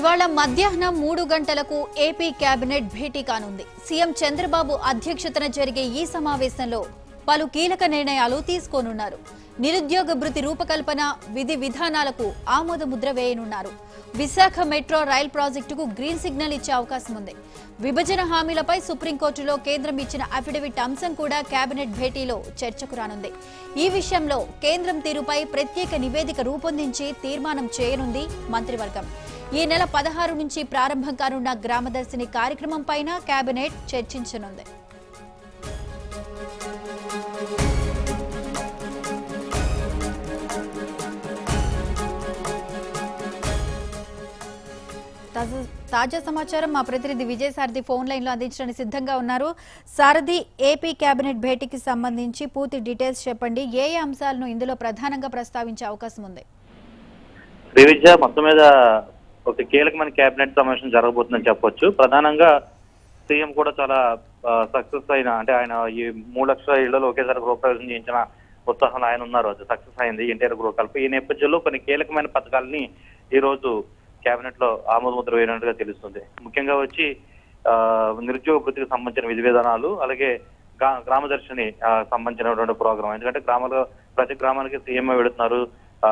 ఇవాళ మధ్యాహ్నం 3 గంటలకు ఏపీ కేబినెట్ భేటీ కానుంది. సీఎం చంద్రబాబు అధ్యక్షతన జరిగే ఈ సమావేశంలో పలు కీలక నిర్ణయాలు తీసుకోనున్నారు. నిరుద్యోగ భృతి రూపకల్పన విధి విధానాలకు ఆమోద ముద్ర వేయనున్నారు. విశాఖ మెట్రో రైల్ ప్రాజెక్టుకు గ్రీన్ సిగ్నల్ ఇచ్చే అవకాశం ఉంది. విభజన హామీలపై సుప్రీంకోర్టులో కేంద్రం ఇచ్చిన అఫిడవిట్ అంశం కూడా కేబినెట్ భేటీలో చర్చకు రానుంది. ఈ విషయంలో కేంద్రం తీరుపై ప్రత్యేక నివేదిక రూపొందించి తీర్మానం చేయనుంది మంత్రివర్గం. ఈ నెల 16 నుంచి ప్రారంభం కానున్న గ్రామదర్శిని కార్యక్రమం పైన కేబినెట్ చర్చించనుంది. తాజా సమాచారం మా ప్రతినిధి విజయ్ సారథి ఫోన్ లైన్ లో అందించడానికి సిద్ధంగా ఉన్నారు. సారథి, ఏపీ కేబినెట్ భేటీకి సంబంధించి పూర్తి డీటెయిల్స్ చెప్పండి. ఏ అంశాలను ఇందులో ప్రధానంగా ప్రస్తావించే అవకాశం ఉంది? శ్రీవిద్య, మొత్తం మీద ఒక కీలకమైన కేబినెట్ సమావేశం జరగబోతుందని చెప్పొచ్చు. ప్రధానంగా సీఎం కూడా చాలా సక్సెస్ అయిన, అంటే ఆయన ఈ 3 లక్షల ఇళ్లలో ఒకేసారి గృహప్రవేశం చేయించిన ఉత్సాహంలో ఆయన ఉన్నారు. అది సక్సెస్ అయింది ఎన్టీఆర్ గృహకల్ప. ఈ నేపథ్యంలో కొన్ని కీలకమైన పథకాలని ఈ రోజు కేబినెట్ లో ఆమోద ముద్ర వేయనట్టుగా తెలుస్తుంది. ముఖ్యంగా వచ్చి నిరుద్యోగ భృతికి సంబంధించిన విధి విధానాలు, అలాగే గ్రామదర్శిని సంబంధించినటువంటి ప్రోగ్రాం. ఎందుకంటే ప్రతి గ్రామానికి సీఎం వెళుతున్నారు,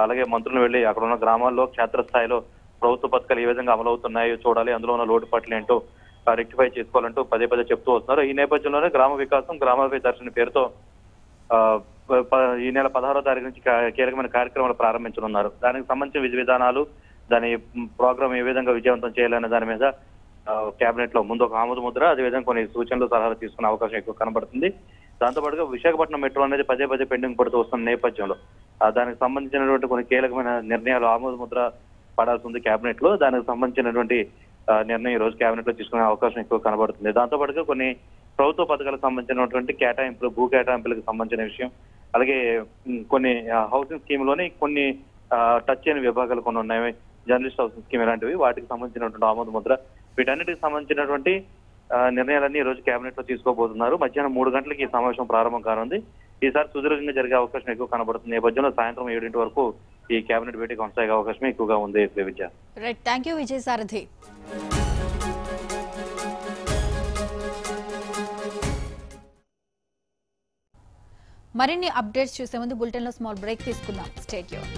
అలాగే మంత్రులు వెళ్లి అక్కడ ఉన్న గ్రామాల్లో క్షేత్రస్థాయిలో ప్రభుత్వ పథకాలు ఏ విధంగా అమలు అవుతున్నాయో చూడాలి, అందులో ఉన్న లోటుపాట్లు ఏంటో రెక్టిఫై చేసుకోవాలంటూ పదే చెప్తూ వస్తున్నారు. ఈ నేపథ్యంలోనే గ్రామ వికాసం గ్రామాభి దర్శిని పేరుతో ఈ నెల 16వ తారీఖు నుంచి కీలకమైన కార్యక్రమాలు ప్రారంభించనున్నారు. దానికి సంబంధించిన విధి విధానాలు, దాని ప్రోగ్రామ్ ఏ విధంగా విజయవంతం చేయాలనే దాని మీద కేబినెట్ లో ముందు ఒక ఆమోద ముద్ర, అదేవిధంగా కొన్ని సూచనలు సలహాలు తీసుకునే అవకాశం ఎక్కువ కనబడుతుంది. దాంతోపాటుగా విశాఖపట్నం మెట్రో అనేది పదే పెండింగ్ పడుతూ వస్తున్న నేపథ్యంలో దానికి సంబంధించినటువంటి కొన్ని కీలకమైన నిర్ణయాలు ఆమోద ముద్ర పడాల్సి ఉంది కేబినెట్ లో. దానికి సంబంధించినటువంటి నిర్ణయం ఈ రోజు కేబినెట్ లో తీసుకునే అవకాశం ఎక్కువ కనబడుతుంది. దాంతోపాటుగా కొన్ని ప్రభుత్వ పథకాలకు సంబంధించినటువంటి కేటాయింపులు, భూ కేటాయింపులకు సంబంధించిన విషయం, అలాగే కొన్ని హౌసింగ్ స్కీమ్ లోని కొన్ని టచ్ అయిన విభాగాలు కొన్ని ఉన్నాయి, జర్నలిస్ట్ హౌసింగ్ స్కీమ్ ఇలాంటివి, వాటికి సంబంధించినటువంటి ఆమోద ముద్ర, వీటన్నిటికి సంబంధించినటువంటి నిర్ణయాలన్నీ ఈ రోజు కేబినెట్ లో తీసుకోబోతున్నారు. మధ్యాహ్నం 3 గంటలకి ఈ సమావేశం ప్రారంభం కానుంది. ఈసారి సుదీర్ఘంగా జరిగే అవకాశం ఎక్కువ కనబడుతుంది. నేపథ్యంలో సాయంత్రం 7 వరకు ఈ కేబినెట్ భేటీ కొనసాగే అవకాశం ఎక్కువగా ఉంది. విజయ, రైట్, థ్యాంక్ యూ విజయ్ సారథి. మరిన్ని అప్డేట్స్ చూసే ముందు బులెటిన్ లో స్మాల్ బ్రేక్ తీసుకుందాం. Stay tuned.